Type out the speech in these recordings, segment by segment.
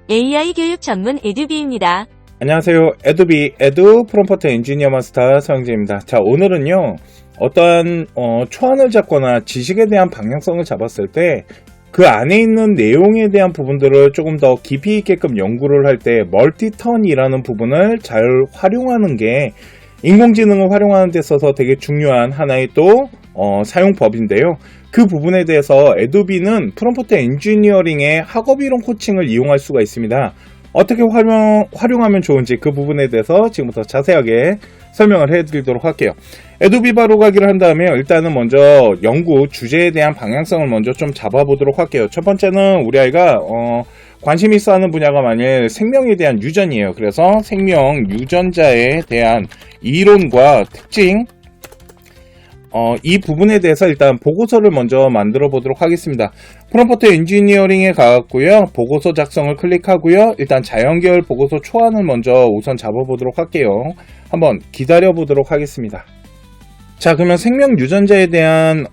AI 교육 전문 에듀비입니다. 안녕하세요. 에듀비 에듀 프롬프트 엔지니어 마스터 서영재입니다. 자, 오늘은요, 어떠한 초안을 잡거나 지식에 대한 방향성을 잡았을 때 그 안에 있는 내용에 대한 부분들을 조금 더 깊이 있게끔 연구를 할 때 멀티턴이라는 부분을 잘 활용하는 게 인공지능을 활용하는 데 있어서 되게 중요한 하나의 또 사용법인데요. 그 부분에 대해서 에듀비는 프롬프트 엔지니어링의 학업이론 코칭을 이용할 수가 있습니다. 어떻게 활용하면 좋은지 그 부분에 대해서 지금부터 자세하게 설명을 해드리도록 할게요. 에듀비 바로 가기를 한 다음에 일단은 먼저 연구 주제에 대한 방향성을 먼저 좀 잡아보도록 할게요. 첫 번째는 우리 아이가 관심 있어 하는 분야가 만일 생명에 대한 유전이에요. 그래서 생명 유전자에 대한 이론과 특징, 이 부분에 대해서 일단 보고서를 먼저 만들어 보도록 하겠습니다. 프롬프트 엔지니어링에 가고요. 보고서 작성을 클릭하고요. 일단 자연계열 보고서 초안을 먼저 우선 잡아보도록 할게요. 한번 기다려 보도록 하겠습니다. 자, 그러면 생명 유전자에 대한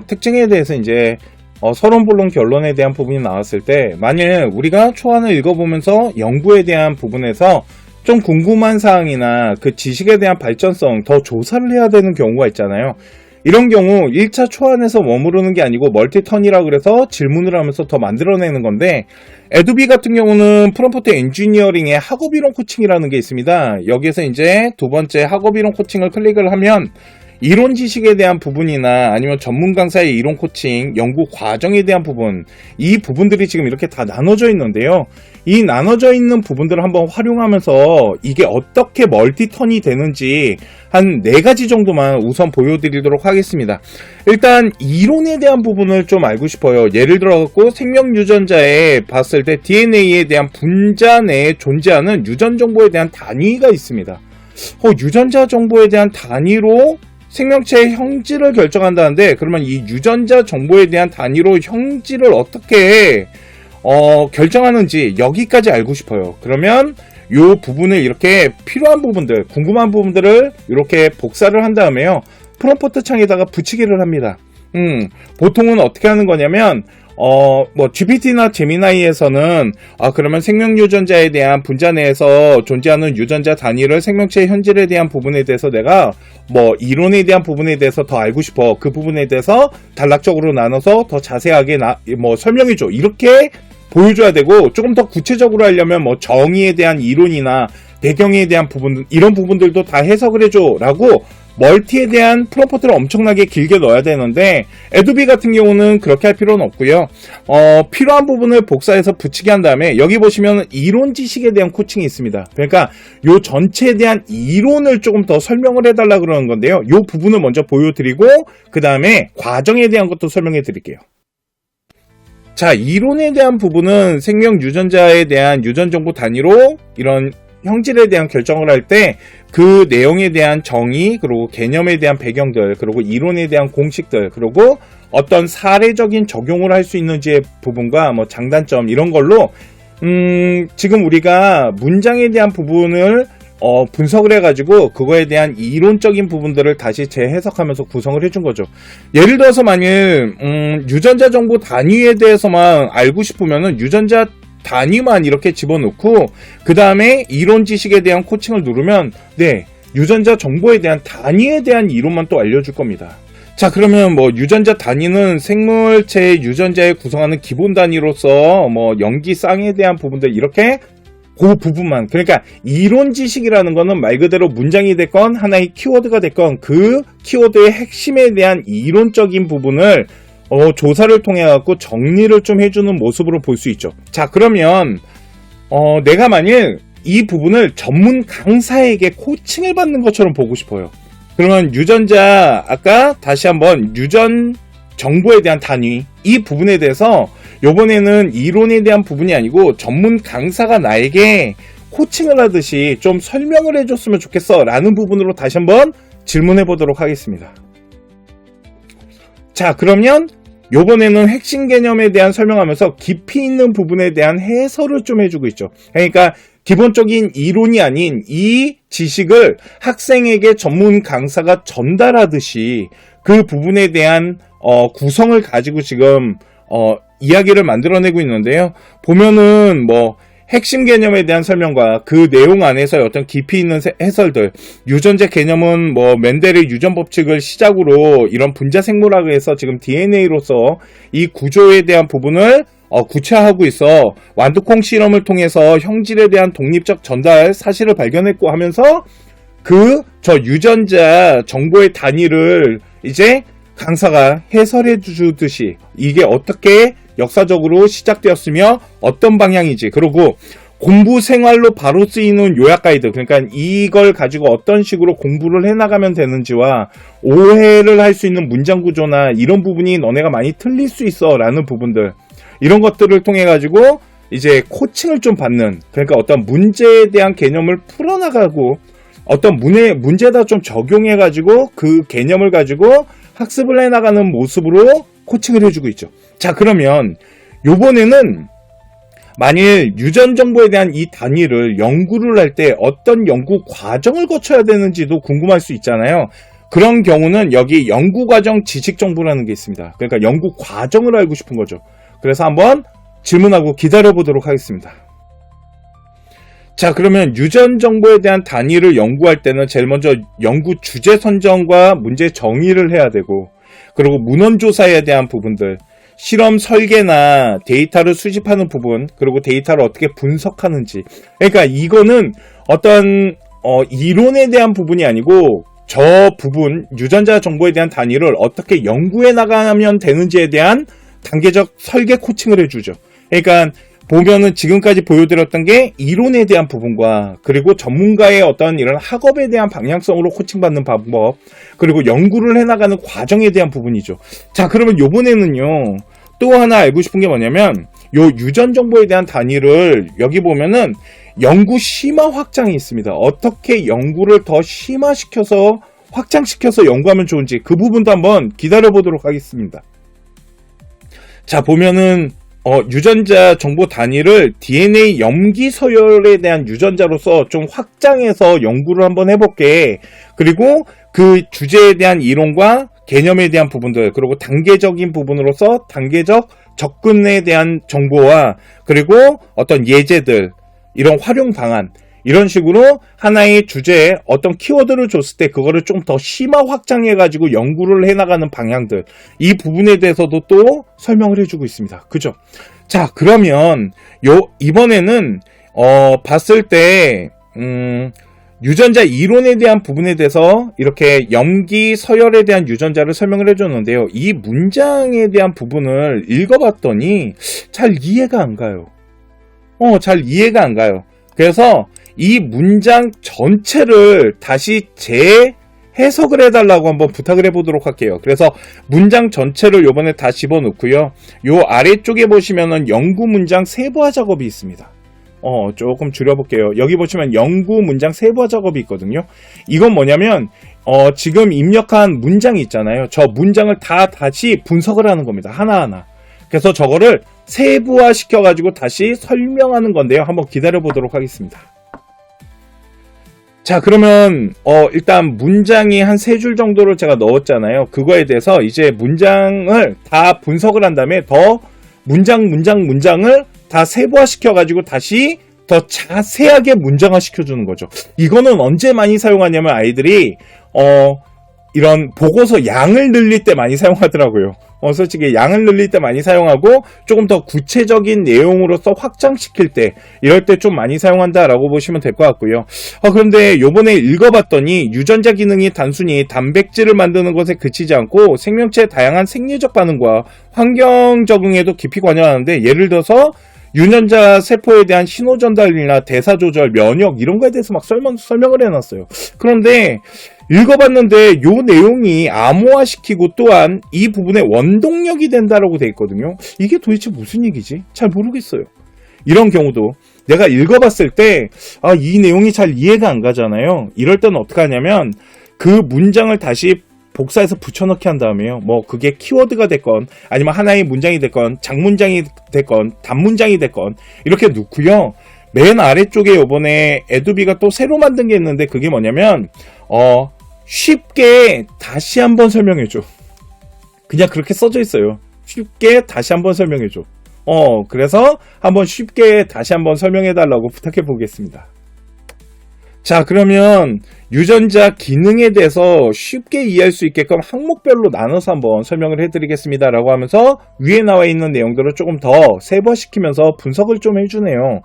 특징에 대해서 이제 서론본론 결론에 대한 부분이 나왔을 때 만일 우리가 초안을 읽어보면서 연구에 대한 부분에서 좀 궁금한 사항이나 그 지식에 대한 발전성 더 조사를 해야 되는 경우가 있잖아요. 이런 경우 1차 초안에서 머무르는 게 아니고 멀티턴이라 그래서 질문을 하면서 더 만들어내는 건데, 에듀비 같은 경우는 프롬프트 엔지니어링의 학업이론 코칭이라는 게 있습니다. 여기에서 이제 두 번째 학업이론 코칭을 클릭을 하면 이론 지식에 대한 부분이나 아니면 전문 강사의 이론 코칭, 연구 과정에 대한 부분, 이 부분들이 지금 이렇게 다 나눠져 있는데요. 이 나눠져 있는 부분들을 한번 활용하면서 이게 어떻게 멀티턴이 되는지 한 4가지 정도만 우선 보여드리도록 하겠습니다. 일단 이론에 대한 부분을 좀 알고 싶어요. 예를 들어갖고 생명 유전자에 봤을 때 DNA에 대한 분자 내에 존재하는 유전 정보에 대한 단위가 있습니다. 유전자 정보에 대한 단위로 생명체의 형질을 결정한다는데, 그러면 이 유전자 정보에 대한 단위로 형질을 어떻게 결정하는지 여기까지 알고 싶어요. 그러면 이 부분을 이렇게 필요한 부분들, 궁금한 부분들을 이렇게 복사를 한 다음에요, 프롬프트 창에다가 붙이기를 합니다. 보통은 어떻게 하는 거냐면 GPT나 제미나이에서는 그러면 생명 유전자에 대한 분자 내에서 존재하는 유전자 단위를 생명체의 현질에 대한 부분에 대해서 내가 이론에 대한 부분에 대해서 더 알고 싶어. 그 부분에 대해서 단락적으로 나눠서 더 자세하게 설명해줘. 이렇게 보여줘야 되고, 조금 더 구체적으로 하려면 정의에 대한 이론이나 배경에 대한 부분, 이런 부분들도 다 해석을 해줘 라고 멀티에 대한 프롬프트를 엄청나게 길게 넣어야 되는데, 에듀비 같은 경우는 그렇게 할 필요는 없고요. 필요한 부분을 복사해서 붙이게 한 다음에 여기 보시면 이론 지식에 대한 코칭이 있습니다. 그러니까 요 전체에 대한 이론을 조금 더 설명을 해달라 그러는 건데요. 요 부분을 먼저 보여드리고 그 다음에 과정에 대한 것도 설명해 드릴게요. 자, 이론에 대한 부분은 생명 유전자에 대한 유전 정보 단위로 이런 형질에 대한 결정을 할 때 그 내용에 대한 정의, 그리고 개념에 대한 배경들, 그리고 이론에 대한 공식들, 그리고 어떤 사례적인 적용을 할 수 있는지의 부분과 장단점, 이런 걸로 지금 우리가 문장에 대한 부분을 분석을 해가지고 그거에 대한 이론적인 부분들을 다시 재해석하면서 구성을 해준 거죠. 예를 들어서 만일 유전자 정보 단위에 대해서만 알고 싶으면은 유전자 단위만 이렇게 집어넣고 그 다음에 이론 지식에 대한 코칭을 누르면 유전자 정보에 대한 단위에 대한 이론만 또 알려줄 겁니다. 자, 그러면 유전자 단위는 생물체의 유전자에 구성하는 기본 단위로서 염기 쌍에 대한 부분들, 이렇게 그 부분만, 그러니까 이론 지식이라는 거는 말 그대로 문장이 됐건 하나의 키워드가 됐건 그 키워드의 핵심에 대한 이론적인 부분을 조사를 통해 갖고 정리를 좀 해주는 모습으로 볼 수 있죠. 자, 그러면 내가 만일 이 부분을 전문 강사에게 코칭을 받는 것처럼 보고 싶어요. 그러면 유전자, 아까 다시 한번 유전 정보에 대한 단위, 이 부분에 대해서 요번에는 이론에 대한 부분이 아니고 전문 강사가 나에게 코칭을 하듯이 좀 설명을 해줬으면 좋겠어 라는 부분으로 다시 한번 질문해 보도록 하겠습니다. 자, 그러면 요번에는 핵심 개념에 대한 설명하면서 깊이 있는 부분에 대한 해설을 좀 해주고 있죠. 그러니까 기본적인 이론이 아닌 이 지식을 학생에게 전문 강사가 전달하듯이 그 부분에 대한 구성을 가지고 지금 이야기를 만들어내고 있는데요. 보면은 핵심 개념에 대한 설명과 그 내용 안에서의 어떤 깊이 있는 해설들, 유전자 개념은 뭐 멘델의 유전 법칙을 시작으로 이런 분자 생물학에서 지금 DNA로서 이 구조에 대한 부분을 구체화하고 있어 완두콩 실험을 통해서 형질에 대한 독립적 전달 사실을 발견했고 하면서 저 유전자 정보의 단위를 이제 강사가 해설해 주듯이 이게 어떻게 역사적으로 시작되었으며 어떤 방향이지, 그리고 공부 생활로 바로 쓰이는 요약 가이드, 그러니까 이걸 가지고 어떤 식으로 공부를 해나가면 되는지와 오해를 할 수 있는 문장 구조나 이런 부분이 너네가 많이 틀릴 수 있어 라는 부분들, 이런 것들을 통해 가지고 이제 코칭을 좀 받는, 그러니까 어떤 문제에 대한 개념을 풀어나가고 어떤 문제에다 좀 적용해 가지고 그 개념을 가지고 학습을 해나가는 모습으로 코칭을 해주고 있죠. 자, 그러면 요번에는 만일 유전 정보에 대한 이 단위를 연구를 할 때 어떤 연구 과정을 거쳐야 되는지도 궁금할 수 있잖아요. 그런 경우는 여기 연구 과정 지식 정보라는 게 있습니다. 그러니까 연구 과정을 알고 싶은 거죠. 그래서 한번 질문하고 기다려 보도록 하겠습니다. 자, 그러면 유전 정보에 대한 단위를 연구할 때는 제일 먼저 연구 주제 선정과 문제 정의를 해야 되고, 그리고 문헌 조사에 대한 부분들, 실험 설계나 데이터를 수집하는 부분, 그리고 데이터를 어떻게 분석하는지, 그러니까 이거는 어떤 이론에 대한 부분이 아니고 저 부분 유전자 정보에 대한 단위를 어떻게 연구해 나가면 되는지에 대한 단계적 설계 코칭을 해주죠. 그러니까 보면은 지금까지 보여드렸던 게 이론에 대한 부분과, 그리고 전문가의 어떤 이런 학업에 대한 방향성으로 코칭받는 방법, 그리고 연구를 해나가는 과정에 대한 부분이죠. 자, 그러면 요번에는요, 또 하나 알고 싶은 게 뭐냐면, 요 유전 정보에 대한 단위를 여기 보면은 연구 심화 확장이 있습니다. 어떻게 연구를 더 심화시켜서 확장시켜서 연구하면 좋은지 그 부분도 한번 기다려 보도록 하겠습니다. 자, 보면은 유전자 정보 단위를 DNA 염기 서열에 대한 유전자로서 좀 확장해서 연구를 한번 해볼게. 그리고 그 주제에 대한 이론과 개념에 대한 부분들, 그리고 단계적인 부분으로서 단계적 접근에 대한 정보와, 그리고 어떤 예제들, 이런 활용 방안, 이런 식으로 하나의 주제에 어떤 키워드를 줬을 때 그거를 좀 더 심화 확장해가지고 연구를 해나가는 방향들, 이 부분에 대해서도 또 설명을 해주고 있습니다. 그죠? 자, 그러면 이번에는 봤을 때 유전자 이론에 대한 부분에 대해서 이렇게 염기 서열에 대한 유전자를 설명을 해줬는데요. 이 문장에 대한 부분을 읽어봤더니 잘 이해가 안 가요. 잘 이해가 안 가요. 그래서 이 문장 전체를 다시 재해석을 해달라고 한번 부탁을 해보도록 할게요. 그래서 문장 전체를 요번에 다 집어넣고요. 요 아래쪽에 보시면은 연구 문장 세부화 작업이 있습니다. 조금 줄여볼게요. 여기 보시면 연구 문장 세부화 작업이 있거든요. 이건 뭐냐면 지금 입력한 문장이 있잖아요. 저 문장을 다 다시 분석을 하는 겁니다. 하나하나. 그래서 저거를 세부화 시켜가지고 다시 설명하는 건데요. 한번 기다려 보도록 하겠습니다. 자, 그러면 일단 문장이 한 3줄 정도를 제가 넣었잖아요. 그거에 대해서 이제 문장을 다 분석을 한 다음에 더 문장을 다 세부화 시켜가지고 다시 더 자세하게 문장화 시켜주는 거죠. 이거는 언제 많이 사용하냐면 아이들이 이런 보고서 양을 늘릴 때 많이 사용하더라고요. 솔직히 양을 늘릴 때 많이 사용하고 조금 더 구체적인 내용으로서 확장시킬 때, 이럴 때 좀 많이 사용한다라고 보시면 될 것 같고요. 그런데 요번에 읽어봤더니 유전자 기능이 단순히 단백질을 만드는 것에 그치지 않고 생명체의 다양한 생리적 반응과 환경 적응에도 깊이 관여하는데, 예를 들어서 유전자 세포에 대한 신호 전달이나 대사 조절, 면역 이런 거에 대해서 막 설명을 해놨어요. 그런데 읽어봤는데 요 내용이 암호화시키고 또한 이 부분에 원동력이 된다라고 돼 있거든요. 이게 도대체 무슨 얘기지? 잘 모르겠어요. 이런 경우도 내가 읽어봤을 때 이 내용이 잘 이해가 안 가잖아요. 이럴 때는 어떻게 하냐면 그 문장을 다시 복사해서 붙여넣기 한 다음에요. 뭐 그게 키워드가 됐건 아니면 하나의 문장이 됐건 장문장이 됐건 단문장이 됐건 이렇게 넣고요. 맨 아래쪽에 요번에 에두비가 또 새로 만든 게 있는데 그게 뭐냐면 쉽게 다시 한번 설명해줘. 그냥 그렇게 써져 있어요. 쉽게 다시 한번 설명해줘. 그래서 한번 쉽게 다시 한번 설명해 달라고 부탁해 보겠습니다. 자, 그러면 유전자 기능에 대해서 쉽게 이해할 수 있게끔 항목별로 나눠서 한번 설명을 해드리겠습니다. 라고 하면서 위에 나와 있는 내용들을 조금 더 세부화시키면서 분석을 좀 해주네요.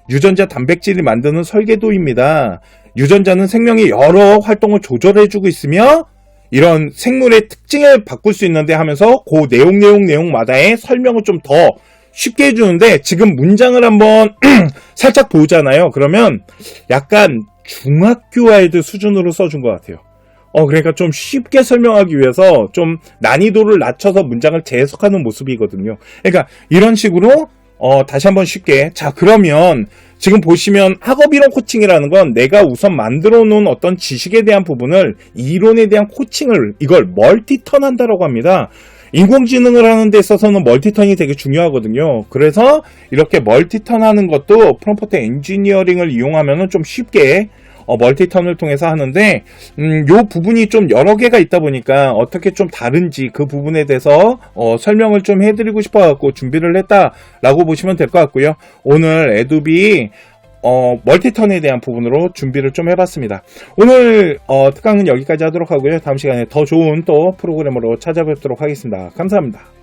유전자 단백질이 만드는 설계도입니다. 유전자는 생명의 여러 활동을 조절해주고 있으며 이런 생물의 특징을 바꿀 수 있는데 하면서 그 내용마다의 설명을 좀 더 쉽게 해주는데 지금 문장을 한번 살짝 보잖아요. 그러면 약간 중학교 아이들 수준으로 써준 것 같아요. 그러니까 좀 쉽게 설명하기 위해서 좀 난이도를 낮춰서 문장을 재해석하는 모습이거든요. 그러니까 이런 식으로 다시 한번 쉽게. 자, 그러면 지금 보시면 학업이론 코칭이라는 건 내가 우선 만들어 놓은 어떤 지식에 대한 부분을 이론에 대한 코칭을 이걸 멀티턴 한다라고 합니다. 인공지능을 하는 데 있어서는 멀티턴이 되게 중요하거든요. 그래서 이렇게 멀티턴 하는 것도 프롬프트 엔지니어링을 이용하면 좀 쉽게 멀티턴을 통해서 하는데 요 부분이 좀 여러 개가 있다 보니까 어떻게 좀 다른지 그 부분에 대해서 설명을 좀 해드리고 싶어갖고 준비를 했다라고 보시면 될 것 같고요. 오늘 에두비 멀티턴에 대한 부분으로 준비를 좀 해봤습니다. 오늘 특강은 여기까지 하도록 하고요. 다음 시간에 더 좋은 또 프로그램으로 찾아뵙도록 하겠습니다. 감사합니다.